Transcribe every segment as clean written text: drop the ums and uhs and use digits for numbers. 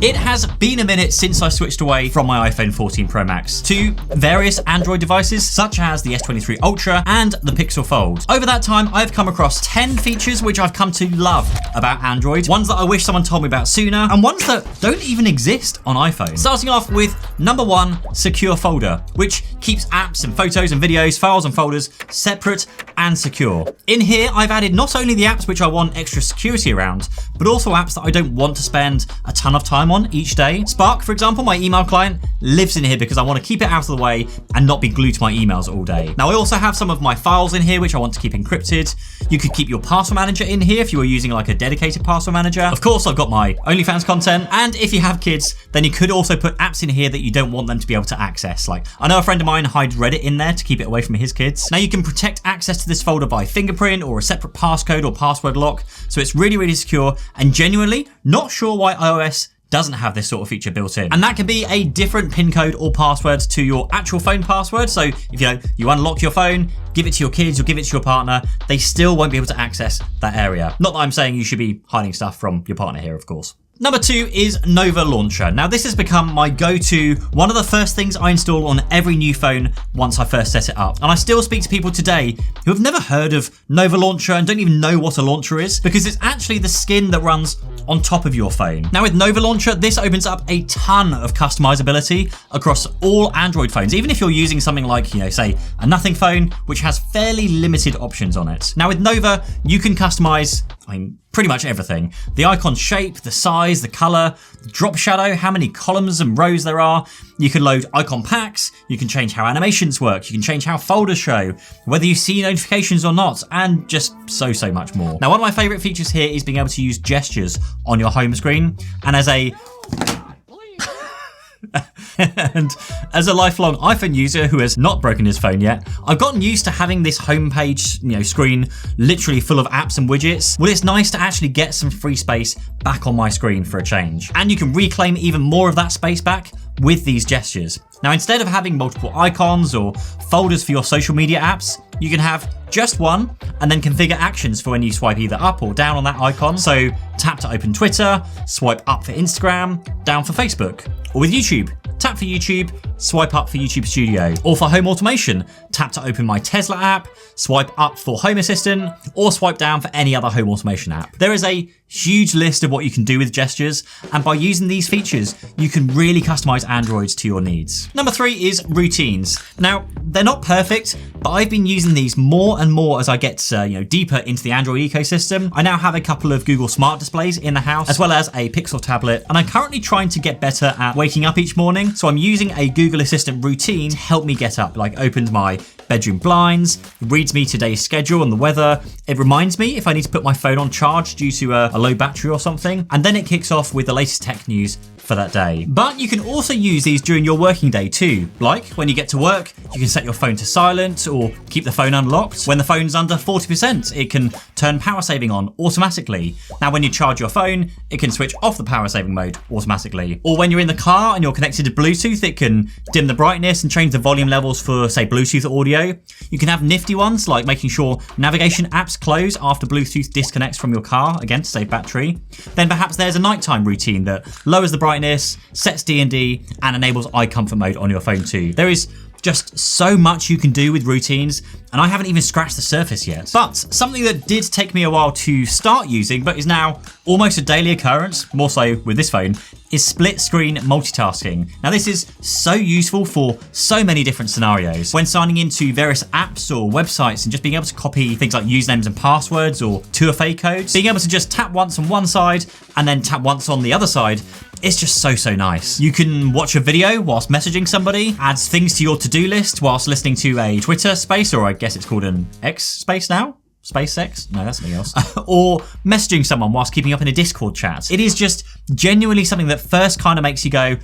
It has been a minute since I switched away from my iPhone 14 Pro Max to various Android devices such as the S23 Ultra and the Pixel Fold. Over that time, I've come across 10 features which I've come to love about Android, ones that I wish someone told me about sooner, and ones that don't even exist on iPhone. Starting off with number 1, Secure Folder, which keeps apps and photos and videos, files and folders separate and secure. In here, I've added not only the apps which I want extra security around, but also apps that I don't want to spend a ton of time on each day. Spark, for example, my email client, lives in here because I want to keep it out of the way and not be glued to my emails all day. Now, I also have some of my files in here which I want to keep encrypted. You could keep your password manager in here if you were using like a dedicated password manager. Of course, I've got my OnlyFans content, and if you have kids, then you could also put apps in here that you don't want them to be able to access. Like, I know a friend of mine hides Reddit in there to keep it away from his kids. Now, you can protect access to this folder by fingerprint or a separate passcode or password lock, so it's really, really secure, and genuinely not sure why iOS doesn't have this sort of feature built in. And that can be a different PIN code or password to your actual phone password. So if you unlock your phone, give it to your kids or give it to your partner, they still won't be able to access that area. Not that I'm saying you should be hiding stuff from your partner here, of course. Number 2 is Nova Launcher. Now, this has become my go-to, one of the first things I install on every new phone once I first set it up. And I still speak to people today who have never heard of Nova Launcher and don't even know what a launcher is, because it's actually the skin that runs on top of your phone. Now, with Nova Launcher, this opens up a ton of customizability across all Android phones, even if you're using something like, say a Nothing phone, which has fairly limited options on it. Now, with Nova, you can customize, pretty much everything. The icon shape, the size, the color, the drop shadow, how many columns and rows there are. You can load icon packs, you can change how animations work, you can change how folders show, whether you see notifications or not, and just so much more. Now, one of my favorite features here is being able to use gestures on your home screen, and as a lifelong iPhone user who has not broken his phone yet, I've gotten used to having this homepage, screen literally full of apps and widgets. Well, it's nice to actually get some free space back on my screen for a change. And you can reclaim even more of that space back with these gestures. Now, instead of having multiple icons or folders for your social media apps, you can have just one and then configure actions for when you swipe either up or down on that icon. So tap to open Twitter, swipe up for Instagram, down for Facebook. Or with YouTube, tap for YouTube, swipe up for YouTube Studio. Or for home automation, tap to open my Tesla app, swipe up for Home Assistant, or swipe down for any other home automation app. There is a huge list of what you can do with gestures, and by using these features, you can really customize Androids to your needs. Number 3 is routines. Now, they're not perfect, but I've been using these more and more as I get deeper into the Android ecosystem. I now have a couple of Google Smart displays in the house, as well as a Pixel tablet, and I'm currently trying to get better at waking up each morning. So I'm using a Google Assistant routine to help me get up. Like, opens my bedroom blinds, reads me today's schedule and the weather. It reminds me if I need to put my phone on charge due to a low battery or something. And then it kicks off with the latest tech news for that day. But you can also use these during your working day too. Like, when you get to work, you can set your phone to silent or keep the phone unlocked. When the phone's under 40%, it can turn power saving on automatically. Now, when you charge your phone, it can switch off the power saving mode automatically. Or when you're in the car and you're connected to Bluetooth, it can dim the brightness and change the volume levels for, say, Bluetooth audio. You can have nifty ones like making sure navigation apps close after Bluetooth disconnects from your car, again to save battery. Then perhaps there's a nighttime routine that lowers the brightness, sets D&D, and enables eye comfort mode on your phone too. There is just so much you can do with routines, and I haven't even scratched the surface yet. But something that did take me a while to start using, but is now almost a daily occurrence, more so with this phone, is split screen multitasking. Now, this is so useful for so many different scenarios. When signing into various apps or websites and just being able to copy things like usernames and passwords or 2FA codes, being able to just tap once on one side and then tap once on the other side, it's just so nice. You can watch a video whilst messaging somebody, adds things to your to-do list whilst listening to a Twitter space, or I guess it's called an X space now? SpaceX? No, that's something else. Or messaging someone whilst keeping up in a Discord chat. It is just genuinely something that first kind of makes you go,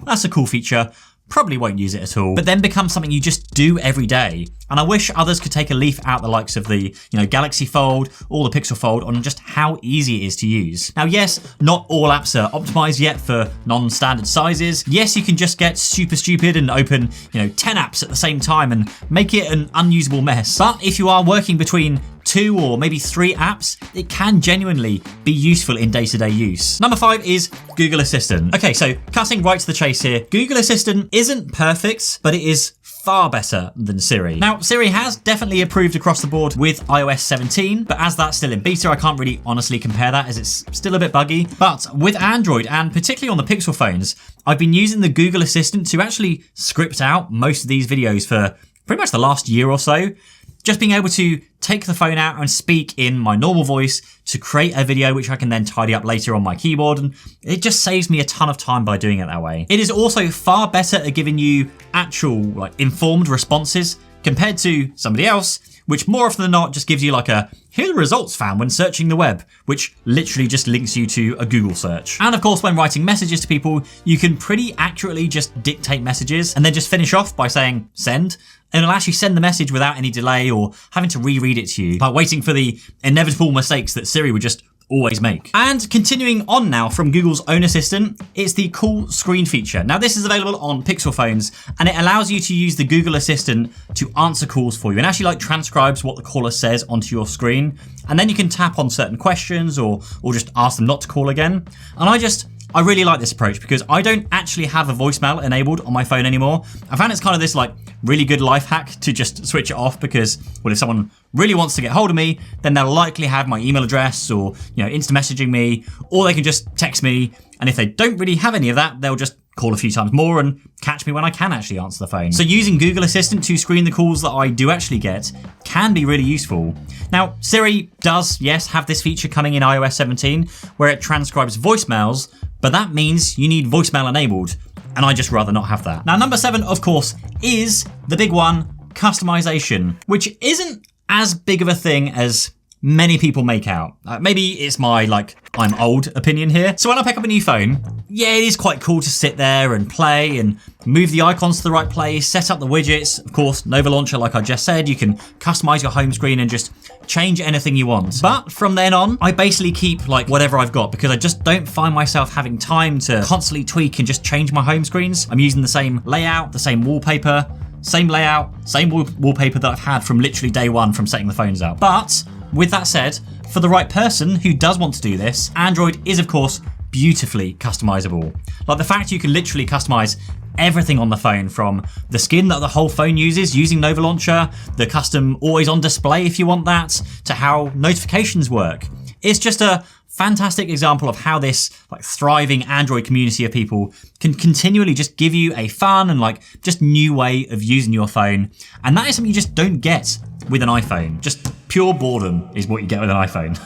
that's a cool feature. Probably won't use it at all, but then becomes something you just do every day. And I wish others could take a leaf out the likes of the Galaxy Fold or the Pixel Fold on just how easy it is to use. Now, yes, not all apps are optimized yet for non-standard sizes. Yes, you can just get super stupid and open 10 apps at the same time and make it an unusable mess. But if you are working between 2 or maybe 3 apps, it can genuinely be useful in day-to-day use. Number 5 is Google Assistant. Okay, so cutting right to the chase here, Google Assistant isn't perfect, but it is far better than Siri. Now, Siri has definitely improved across the board with iOS 17, but as that's still in beta, I can't really honestly compare that as it's still a bit buggy. But with Android, and particularly on the Pixel phones, I've been using the Google Assistant to actually script out most of these videos for pretty much the last year or so. Just being able to take the phone out and speak in my normal voice to create a video which I can then tidy up later on my keyboard, and it just saves me a ton of time by doing it that way. It is also far better at giving you actual informed responses compared to somebody else, which more often than not just gives you like a here are the results found when searching the web, which literally just links you to a Google search. And of course, when writing messages to people, you can pretty accurately just dictate messages and then just finish off by saying send. And it'll actually send the message without any delay or having to reread it to you by waiting for the inevitable mistakes that Siri would just always make. And continuing on now from Google's own assistant, it's the Call Screen feature. Now this is available on Pixel phones, and it allows you to use the Google Assistant to answer calls for you and actually transcribes what the caller says onto your screen. And then you can tap on certain questions or just ask them not to call again. And I really like this approach because I don't actually have a voicemail enabled on my phone anymore. I found it's kind of this really good life hack to just switch it off because, well, if someone really wants to get hold of me, then they'll likely have my email address or, instant messaging me, or they can just text me. And if they don't really have any of that, they'll just call a few times more and catch me when I can actually answer the phone. So using Google Assistant to screen the calls that I do actually get can be really useful. Now, Siri does, yes, have this feature coming in iOS 17 where it transcribes voicemails, but that means you need voicemail enabled, and I just rather not have that. Now, number 7, of course, is the big one, customization, which isn't as big of a thing as many people make out. Maybe it's my, I'm old opinion here. So when I pick up a new phone, yeah, it is quite cool to sit there and play and move the icons to the right place, set up the widgets. Of course, Nova Launcher, like I just said, you can customize your home screen and just change anything you want. But from then on, I basically keep whatever I've got because I just don't find myself having time to constantly tweak and just change my home screens. I'm using the same layout, the same wallpaper, same layout, same wallpaper that I've had from literally day one from setting the phones up. But with that said, for the right person who does want to do this, Android is of course beautifully customizable. The fact you can literally customize everything on the phone, from the skin that the whole phone uses using Nova Launcher, the custom always on display if you want that, to how notifications work. It's just a fantastic example of how this thriving Android community of people can continually just give you a fun and just new way of using your phone. And that is something you just don't get with an iPhone. Just pure boredom is what you get with an iPhone.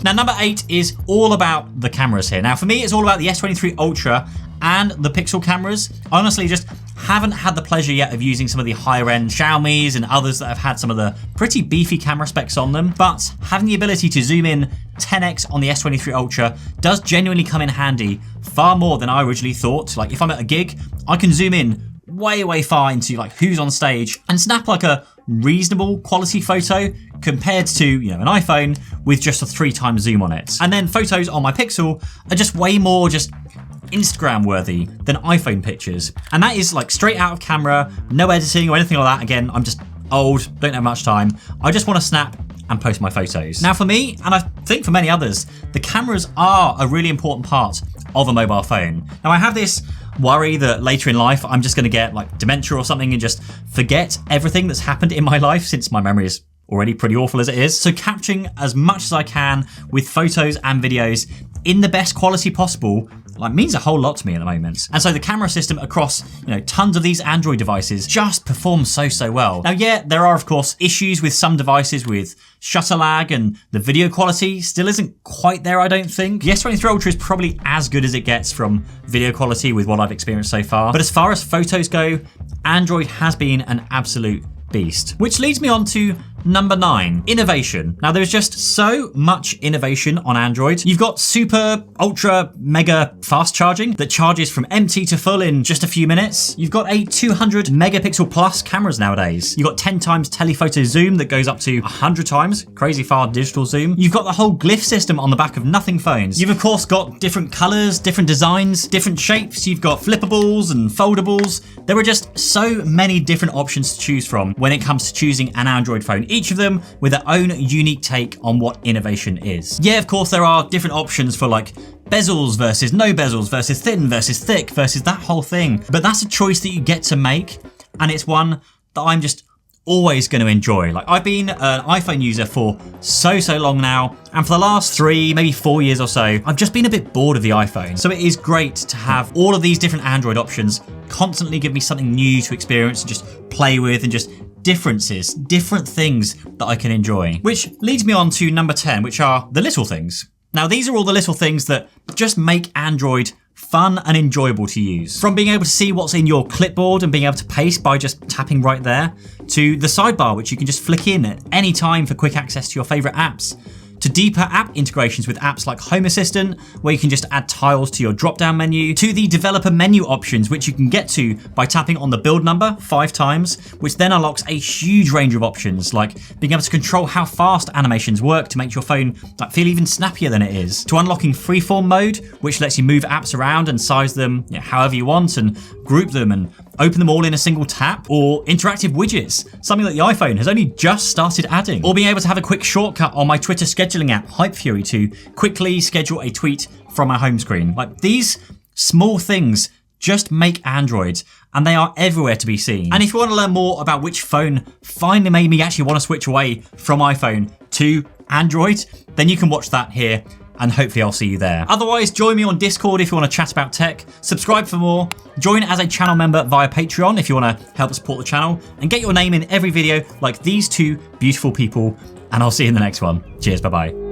Now, number 8 is all about the cameras here. Now, for me, it's all about the S23 Ultra and the Pixel cameras. I honestly just haven't had the pleasure yet of using some of the higher end Xiaomi's and others that have had some of the pretty beefy camera specs on them, but having the ability to zoom in 10x on the S23 Ultra does genuinely come in handy far more than I originally thought. If I'm at a gig, I can zoom in way far into who's on stage and snap a reasonable quality photo compared to an iPhone with just a 3 times zoom on it. And then photos on my Pixel are just way more Instagram worthy than iPhone pictures. And that is straight out of camera, no editing or anything like that. Again, I'm just old, don't have much time. I just want to snap and post my photos. Now for me, and I think for many others, the cameras are a really important part of a mobile phone. Now I have this worry that later in life, I'm just going to get dementia or something and just forget everything that's happened in my life since my memory is already pretty awful as it is. So capturing as much as I can with photos and videos in the best quality possible means a whole lot to me at the moment. And so the camera system across, tons of these Android devices just performs so well. Now, yeah, there are of course issues with some devices with shutter lag, and the video quality still isn't quite there, I don't think. The S23 Ultra is probably as good as it gets from video quality with what I've experienced so far. But as far as photos go, Android has been an absolute beast. Which leads me on to number 9, innovation. Now there's just so much innovation on Android. You've got super, ultra, mega fast charging that charges from empty to full in just a few minutes. You've got a 200 megapixel plus cameras nowadays. You've got 10 times telephoto zoom that goes up to 100 times, crazy far digital zoom. You've got the whole glyph system on the back of nothing phones. You've of course got different colors, different designs, different shapes. You've got flippables and foldables. There are just so many different options to choose from when it comes to choosing an Android phone. each of them with their own unique take on what innovation is. Yeah, of course, there are different options for like bezels versus no bezels versus thin versus thick versus that whole thing. But that's a choice that you get to make, and it's one that I'm just always going to enjoy. Like, I've been an iPhone user for so long now, and for the last 3, maybe 4 years or so, I've just been a bit bored of the iPhone. So it is great to have all of these different Android options constantly give me something new to experience and just play with, and just differences, different things that I can enjoy. Which leads me on to number 10, which are the little things. Now, these are all the little things that just make Android fun and enjoyable to use. From being able to see what's in your clipboard and being able to paste by just tapping right there, to the sidebar, which you can just flick in at any time for quick access to your favorite apps, to deeper app integrations with apps like Home Assistant, where you can just add tiles to your drop-down menu, to the developer menu options, which you can get to by tapping on the build number 5 times, which then unlocks a huge range of options, like being able to control how fast animations work to make your phone feel even snappier than it is, to unlocking freeform mode, which lets you move apps around and size them however you want, and group them and open them all in a single tap, or interactive widgets, something that the iPhone has only just started adding, or being able to have a quick shortcut on my Twitter scheduling app, Hypefury, to quickly schedule a tweet from my home screen. Like, these small things just make Android, and they are everywhere to be seen. And if you want to learn more about which phone finally made me actually want to switch away from iPhone to Android, then you can watch that here, and hopefully I'll see you there. Otherwise, join me on Discord if you want to chat about tech, subscribe for more, join as a channel member via Patreon if you want to help support the channel, and get your name in every video like these 2 beautiful people, and I'll see you in the next one. Cheers, bye-bye.